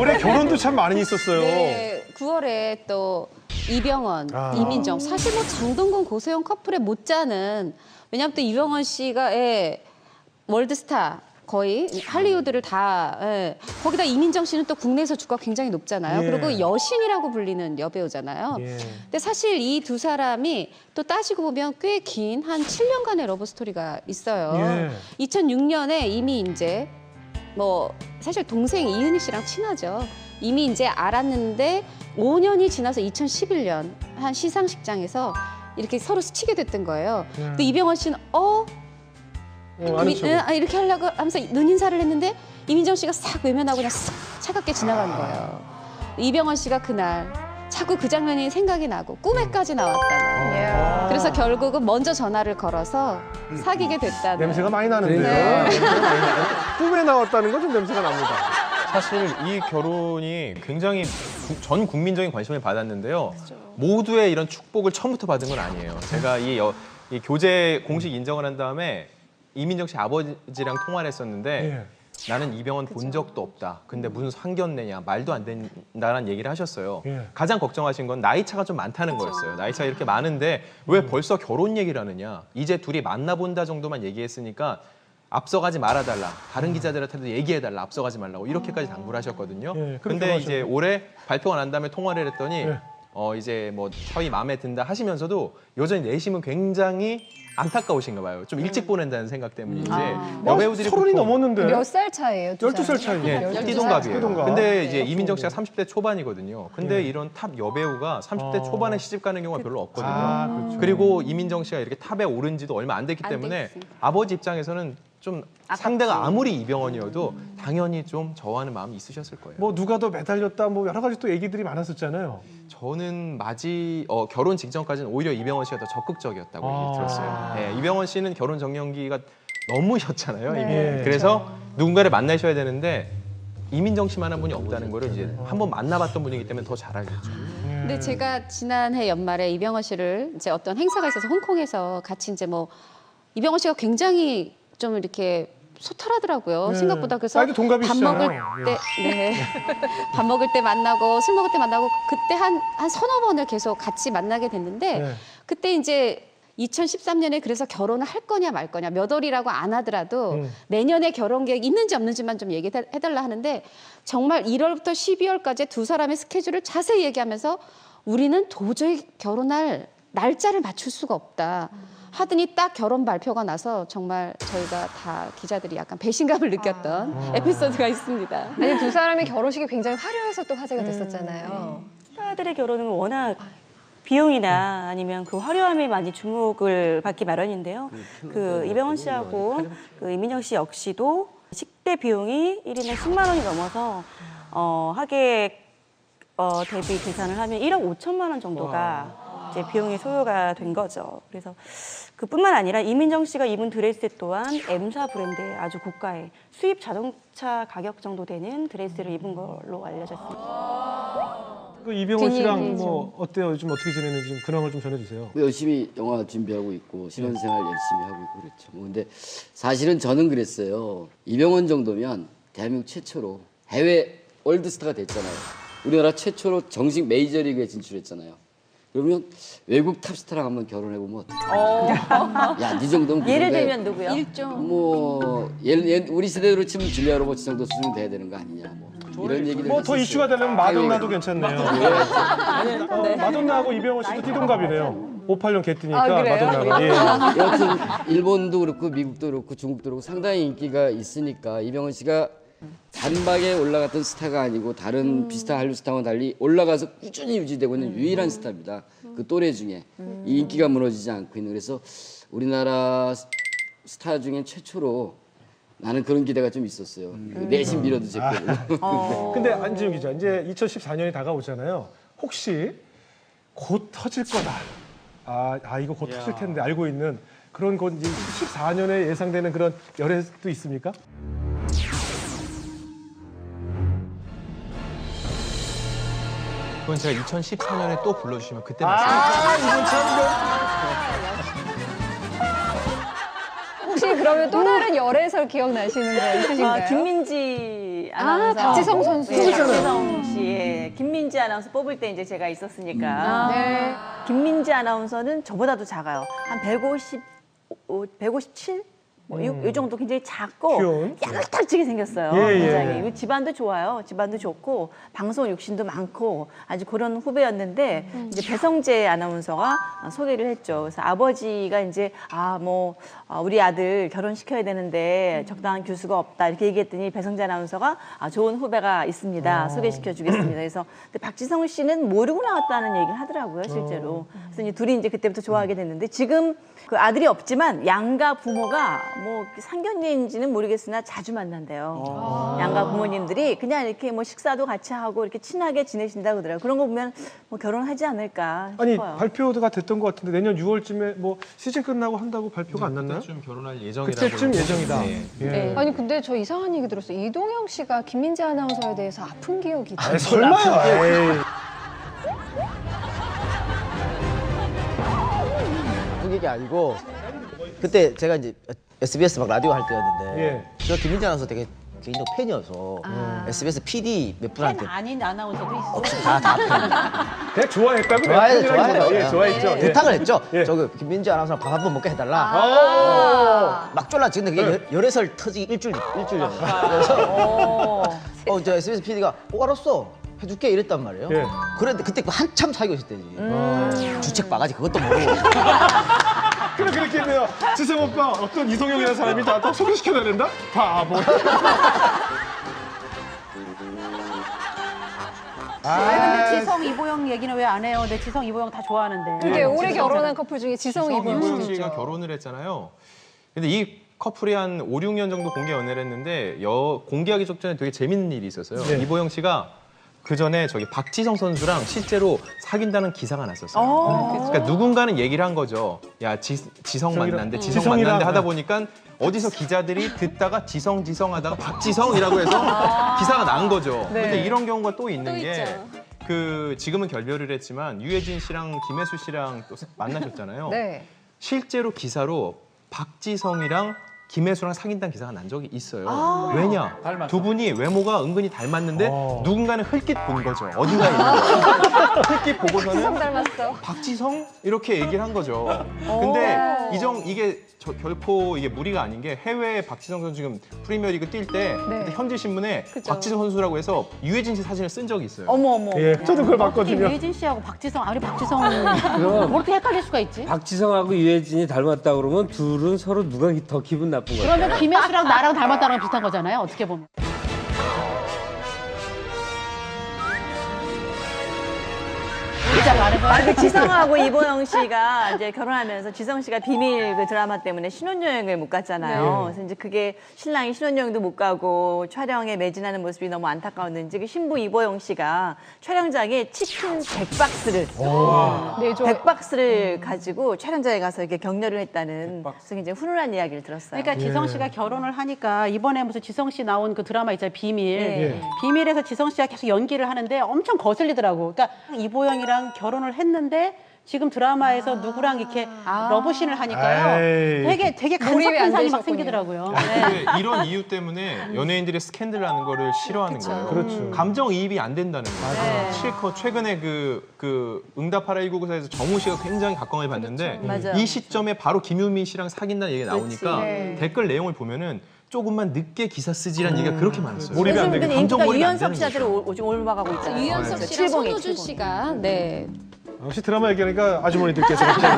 올해 결혼도 참 많이 있었어요. 네, 9월에 또 이병헌, 이민정. 사실 뭐 장동건, 고소영 커플에 못지않은, 왜냐하면 또 이병헌 씨가 월드스타 거의 할리우드를 다 거기다 이민정 씨는 또 국내에서 주가 굉장히 높잖아요. 예. 그리고 여신이라고 불리는 여배우잖아요. 예. 근데 사실 이 두 사람이 또 따지고 보면 꽤 긴 한 7년간의 러브 스토리가 있어요. 예. 2006년에 이미 이제 뭐 사실 동생 이은희 씨랑 친하죠. 이미 이제 알았는데 5년이 지나서 2011년 한 시상식장에서 이렇게 서로 스치게 됐던 거예요. 근데 이병헌 씨는 아는 척. 이렇게 하려고 하면서 눈인사를 했는데 이민정 씨가 싹 외면하고 그냥 싹 차갑게 지나간 거예요. 이병헌 씨가 그날 자꾸 그 장면이 생각이 나고 꿈에까지 나왔다는. 그래서 결국은 먼저 전화를 걸어서 사귀게 됐다는. 냄새가 많이 나는데요. 네. 냄새가 많이 나요. 꿈에 나왔다는 건 좀 냄새가 납니다. 사실 이 결혼이 굉장히 전 국민적인 관심을 받았는데요. 모두의 이런 축복을 처음부터 받은 건 아니에요. 제가 이 교제 공식 인정을 한 다음에 이민정 씨 아버지랑 통화를 했었는데 나는 이병헌 본 적도 없다. 근데 무슨 상견례냐, 말도 안 된다라는 얘기를 하셨어요. 가장 걱정하신 건 나이 차가 좀 많다는 거였어요. 나이 차가 이렇게 많은데 왜 벌써 결혼 얘기를 하느냐. 이제 둘이 만나본다 정도만 얘기했으니까 앞서가지 말아달라. 다른 기자들한테도 얘기해달라. 앞서가지 말라고. 이렇게까지 당부를 하셨거든요. 근데 이제 올해 발표가 난 다음에 통화를 했더니 이제 뭐 사위 마음에 든다 하시면서도 여전히 내심은 굉장히 안타까우신가 봐요. 좀 일찍 보낸다는 생각 때문인지. 여배우들이 서른이 넘었는데. 몇 살 차이예요? 12살 차이. 예, 띠동갑이에요. 띠동갑. 근데 이제 이민정 씨가 30대 초반이거든요. 근데 이런 탑 여배우가 30대 초반에 시집 가는 경우가 별로 없거든요. 그렇죠. 그리고 이민정 씨가 이렇게 탑에 오른 지도 얼마 안 됐기 때문에 아버지 입장에서는 좀 상대가 아무리 이병헌이어도 당연히 좀 저하는 마음이 있으셨을 거예요. 뭐 누가 더 매달렸다 뭐 여러 가지 또 얘기들이 많았었잖아요. 저는 결혼 직전까지는 오히려 이병헌 씨가 더 적극적이었다고 얘기 들었어요. 네, 이병헌 씨는 결혼 정년기가 너무셨잖아요. 이미. 그래서 누군가를 만나셔야 되는데 이민정 씨만한 분이 없다는 거를 이제 한번 만나봤던 분이기 때문에 더 잘 알겠죠. 근데 제가 지난해 연말에 이병헌 씨를 이제 어떤 행사가 있어서 홍콩에서 같이 이제 뭐 이병헌 씨가 굉장히 좀 이렇게 소탈하더라고요. 생각보다. 그래서 나이도 동갑이시잖아요. 밥 먹을 때, 밥 먹을 때 만나고 술 먹을 때 만나고 그때 한 서너 번을 계속 같이 만나게 됐는데 그때 이제 2013년에 그래서 결혼을 할 거냐 말 거냐 몇 월이라고 안 하더라도 내년에 결혼 계획 있는지 없는지만 좀 얘기해달라 하는데 정말 1월부터 12월까지 두 사람의 스케줄을 자세히 얘기하면서 우리는 도저히 결혼할 날짜를 맞출 수가 없다. 하더니 딱 결혼 발표가 나서 정말 저희가 다 기자들이 약간 배신감을 느꼈던 에피소드가 있습니다. 아니, 두 사람의 결혼식이 굉장히 화려해서 또 화제가 됐었잖아요. 스타들의 결혼은 워낙 비용이나 아니면 그 화려함이 많이 주목을 받기 마련인데요. 그 이병헌 씨하고 그 이민정 씨 역시도 식대 비용이 1인에 10만 원이 넘어서 하객 대비 계산을 하면 1억 5천만 원 정도가 이제 비용이 소요가 된 거죠. 그래서 그뿐만 아니라 이민정 씨가 입은 드레스 또한 M사 브랜드의 아주 고가의 수입 자동차 가격 정도 되는 드레스를 입은 걸로 알려졌습니다. 그 이병헌 씨랑 뭐 어때요? 요즘 어떻게 지내는지 좀 근황을 좀 전해주세요. 열심히 영화 준비하고 있고 신혼생활 열심히 하고 있고 그렇죠. 뭐 근데 사실은 저는 그랬어요. 이병헌 정도면 대한민국 최초로 해외 월드스타가 됐잖아요. 우리나라 최초로 정식 메이저리그에 진출했잖아요. 그러면 외국 탑스타랑 한번 결혼해보면 어떡해? 야, 네 정도면 예를 들면 누구요? 뭐 우리 세대로 치면 줄리아 로버츠 정도 수준 돼야 되는 거 아니냐 뭐 이런 얘기들. 뭐 더 이슈가 되려면 마돈나도 괜찮네요. 마돈나하고 이병헌 씨도 띠동갑이네요. 58년 개띠니까 마돈나가. 여튼 일본도 그렇고 미국도 그렇고 중국도 그렇고 상당히 인기가 있으니까 이병헌 씨가 단박에 올라갔던 스타가 아니고 다른 비슷한 한류 스타와 달리 올라가서 꾸준히 유지되고 있는 유일한 스타입니다. 그 또래 중에 이 인기가 무너지지 않고 있는. 그래서 우리나라 스타 중에 최초로 나는 그런 기대가 좀 있었어요. 그 내심 빌어도 제거. 근데 안지훈 기자, 이제 2014년이 다가오잖아요. 혹시 곧 터질 거다. 이거 곧 터질 텐데 알고 있는 그런 곧 이제 14년에 예상되는 그런 열애도 있습니까? 그건 제가 2014년에 또 불러주시면 그때 말씀드릴게요. 혹시 그러면 또 다른 열애설 기억나시는 거 있으신가요? 김민지 박지성 아나운서. 박지성 선수. 네, 박지성 씨의 김민지 아나운서 뽑을 때 이제 제가 있었으니까. 네. 김민지 아나운서는 저보다도 작아요. 한 157? 뭐 이 정도 굉장히 작고 귀여운. 야릇하게 생겼어요. 예, 예. 굉장히. 집안도 좋아요. 집안도 좋고 방송 욕심도 많고 아주 그런 후배였는데 이제 배성재 아나운서가 소개를 했죠. 그래서 아버지가 이제 우리 아들 결혼시켜야 되는데 적당한 교수가 없다 이렇게 얘기했더니 배성재 아나운서가 좋은 후배가 있습니다. 소개시켜 주겠습니다. 그래서 근데 박지성 씨는 모르고 나왔다는 얘기를 하더라고요, 실제로. 그래서 이제 둘이 이제 그때부터 좋아하게 됐는데 지금 그 아들이 없지만 양가 부모가 뭐 상견례인지는 모르겠으나 자주 만난대요. 양가 부모님들이 그냥 이렇게 뭐 식사도 같이 하고 이렇게 친하게 지내신다고 그러더라고요. 그런 거 보면 뭐 결혼하지 않을까 아니 싶어요. 발표가 됐던 것 같은데 내년 6월쯤에 뭐 시즌 끝나고 한다고 발표가 안 났나요? 그때쯤 결혼할 예정이라고. 그때쯤 예정이다. 네. 예. 네. 아니 근데 저 이상한 얘기 들었어요. 이동영 씨가 김민지 아나운서에 대해서 아픈 기억이 있죠. 아니, 설마요. 에이. 그게 아니고 그때 제가 이제 SBS 막 라디오 할 때였는데 예. 저 김민지 아나운서 되게 개인적 팬이어서 SBS PD 몇 분한테 아닌 아나운서도 있어. 다 팬. 그냥 좋아했다고 좋아해요. 예, 좋아했죠. 예. 부탁을 했죠. 예. 저 김민지 아나운서랑 밥 한 번 먹게 해달라. 막 쫄라지는데 그게 열애설 터지기 일주일 전에. 그래서 저 SBS PD가 알았어. 해줄게 이랬단 말이에요. 예. 그런데 그때 한참 사귀고 있을 때지. 주책 바가지 그것도 모르고. 그래 그렇겠네요. 지성 오빠 어떤 이성형이라는 사람이 다 소개시켜야 된다? 바보. 근데 지성 이보영 얘기는 왜 안 해요? 내 지성 이보영 다 좋아하는데. 그게 올해 결혼한 커플 중에 지성 이보영 이보영 씨가 씨죠. 결혼을 했잖아요. 근데 이 커플이 한 5, 6년 정도 공개 연애를 했는데 공개하기 직전에 되게 재밌는 일이 있었어요. 네. 이보영 씨가 그 전에 저기 박지성 선수랑 실제로 사귄다는 기사가 났었어요. 그러니까 누군가는 얘기를 한 거죠. 야 지성 만났는데 지성 지성이랑, 만났는데 하다 보니까 어디서 기자들이 듣다가 지성 하다가 박지성이라고 해서 기사가 난 거죠. 근데 이런 경우가 또 있는 게 지금은 결별을 했지만 유해진 씨랑 김혜수 씨랑 또 만나셨잖아요. 네. 실제로 기사로 박지성이랑 김혜수랑 사귄다는 기사가 난 적이 있어요. 왜냐? 두 분이 외모가 은근히 닮았는데 누군가는 흘낏 본 거죠. 어딘가에 있는 거예요. 흘낏 보고서는 지성 닮았어. 박지성? 이렇게 얘기를 한 거죠. 근데 이게 결코 이게 무리가 아닌 게 해외에 박지성 선수 지금 프리미어리그 뛸 때 그때 현지 신문에 박지성 선수라고 해서 유해진 씨 사진을 쓴 적이 있어요. 어머. 예, 저도 그걸 봤거든요. 유해진 씨하고 박지성, 아무리 박지성 어떻게 헷갈릴 수가 있지? 박지성하고 유해진이 닮았다 그러면 둘은 서로 누가 더 기분 나쁜 거야? 그러면 김혜수랑 나랑 닮았다는 건 비슷한 거잖아요. 어떻게 보면. 진짜 말해봐. 그 지성하고 이보영 씨가 이제 결혼하면서 지성 씨가 비밀 그 드라마 때문에 신혼여행을 못 갔잖아요. 그래서 이제 그게 신랑이 신혼여행도 못 가고 촬영에 매진하는 모습이 너무 안타까웠는지 그 신부 이보영 씨가 촬영장에 치킨 100박스를 네, 100박스를 가지고 촬영장에 가서 이렇게 격려를 했다는 그래서 굉장히 훈훈한 이야기를 들었어요. 그러니까 지성 씨가 결혼을 하니까 이번에 무슨 지성 씨 나온 그 드라마 있잖아요. 비밀. 예. 비밀에서 지성 씨가 계속 연기를 하는데 엄청 거슬리더라고. 그러니까 이보영이랑 결혼을 했는데 지금 드라마에서 누구랑 이렇게 러브씬을 하니까요. 에이. 되게 몰입이 안 간섭현상이 막 되셨군요. 생기더라고요. 근데 이런 이유 때문에 연예인들이 스캔들 하는 거를 싫어하는 거예요. 그렇죠. 감정이입이 안 된다는 거예요. 실컷 최근에 그 응답하라 199에서 정우 씨가 굉장히 각광을 받는데 맞아요. 이 시점에 바로 김유민 씨랑 사귄다는 얘기가 나오니까 그렇지. 댓글 내용을 보면은 조금만 늦게 기사 쓰지라는 얘기가 그렇게 많았어요. 몰입이 안 요즘 되게. 근데 인기가 몰입이 안 유연석 되는 씨한테는 거죠. 오직 올라가고 있잖아요. 유연석 씨랑 칠봉이, 손호준 칠봉이. 씨가 역시 드라마 얘기하니까 아주머니들께서 갑자기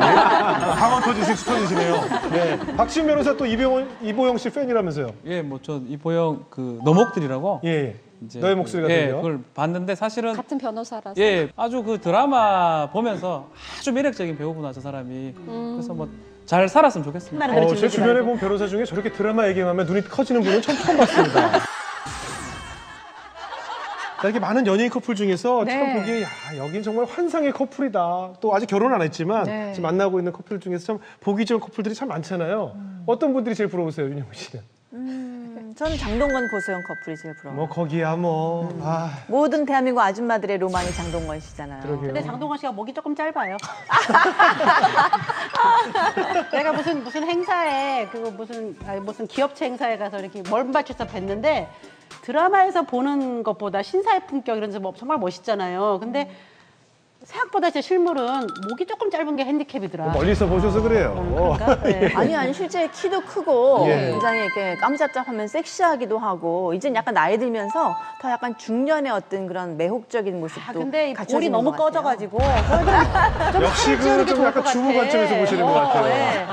강원 터지듯이 터지시네요. 네. 박지훈 변호사 또 이보영 씨 팬이라면서요? 예, 뭐 저 이보영 그 너목들이라고 예. 이제 너의 목소리가 예, 들려. 그걸 봤는데 사실은 같은 변호사라서. 예, 아주 그 드라마 보면서 아주 매력적인 배우구나 저 사람이. 그래서 뭐 잘 살았으면 좋겠습니다. 제 주변에 본 변호사 중에 저렇게 드라마 얘기하면 눈이 커지는 분은 처음 봤습니다. 자, 이렇게 많은 연예인 커플 중에서 네. 참 보기에 여긴 정말 환상의 커플이다. 또 아직 결혼 안 했지만 네. 지금 만나고 있는 커플 중에서 참 보기 좋은 커플들이 참 많잖아요. 어떤 분들이 제일 부러우세요, 윤영우 씨는? 저는 장동건 고소영 커플이 제일 부러워요. 뭐 거기야 뭐. 아, 모든 대한민국 아줌마들의 로망이 장동건 씨잖아요. 그러게요. 근데 장동건 씨가 목이 조금 짧아요. 내가 무슨 행사에 그거 무슨 기업체 행사에 가서 이렇게 먼 밭에서 뵀는데 드라마에서 보는 것보다 신사의 품격 이런 데서 정말 멋있잖아요. 근데 생각보다 제 실물은 목이 조금 짧은 게 핸디캡이더라. 멀리서 보셔서 그래요. 그런가? 네. 아니 실제 키도 크고 예. 굉장히 이렇게 깜짝짝하면 섹시하기도 하고 이젠 약간 나이 들면서 더 약간 중년의 어떤 그런 매혹적인 모습도 근데 이 볼이 갖춰지는 너무 것 같아요. 꺼져가지고 역시 그 좀 약간 주부 관점에서 보시는 것 같아요. 네.